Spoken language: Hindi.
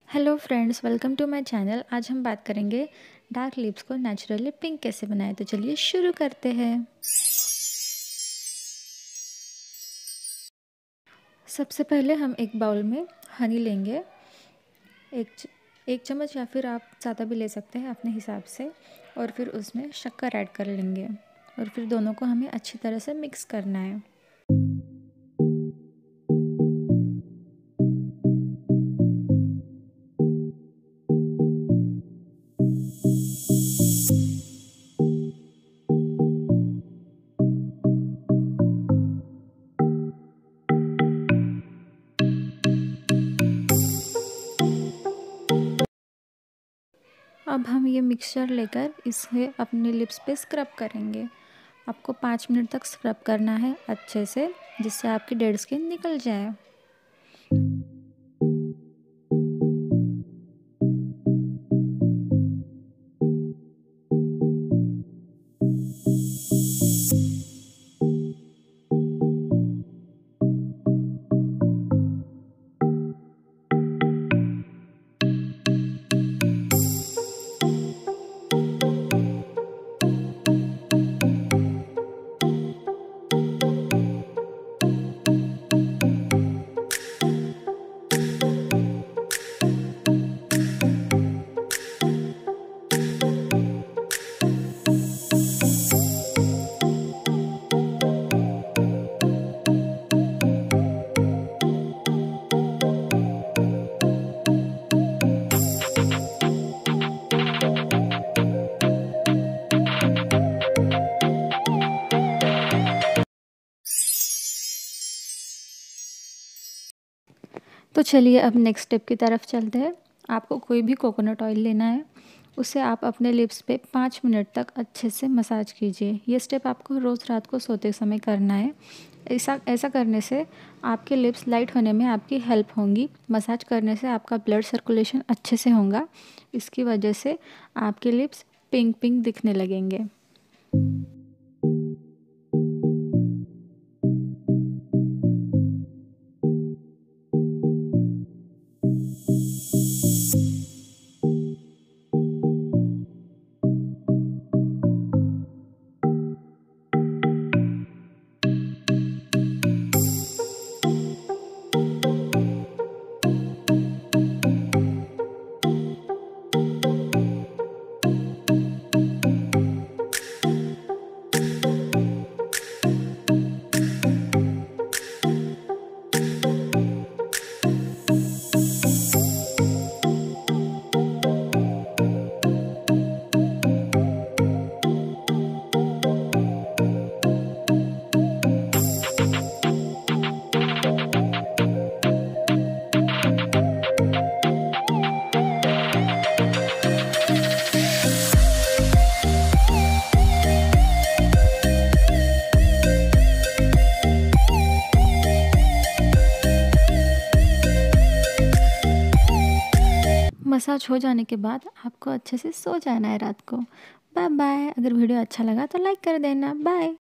Hello friends, welcome to my channel. आज हम बात करेंगे डार्क लिप्स को नेचुरली पिंक कैसे बनाएं। तो चलिए शुरू करते हैं। सबसे पहले हम एक बाउल में हनी लेंगे। एक चम्मच या फिर आप ज़्यादा भी ले सकते हैं अपने हिसाब से। और फिर उसमें शक्कर ऐड कर लेंगे और फिर दोनों को हमें अच्छी तरह से मिक्स करना है। अब हम ये मिक्सचर लेकर इसे अपने लिप्स पे स्क्रब करेंगे। आपको 5 मिनट तक स्क्रब करना है अच्छे से, जिससे आपकी डेड स्किन निकल जाए। तो चलिए अब नेक्स्ट स्टेप की तरफ चलते हैं। आपको कोई भी कोकोनट ऑयल लेना है, उसे आप अपने लिप्स पे 5 मिनट तक अच्छे से मसाज कीजिए। ये स्टेप आपको रोज़ रात को सोते समय करना है। ऐसा करने से आपके लिप्स लाइट होने में आपकी हेल्प होंगी। मसाज करने से आपका ब्लड सर्कुलेशन अच्छे से होगा। इसकी वजह से आपके लिप्स पिंक पिंक दिखने लगेंगे। मसाज हो जाने के बाद आपको अच्छे से सो जाना है रात को। Bye bye. अगर वीडियो अच्छा लगा तो लाइक कर देना। बाय।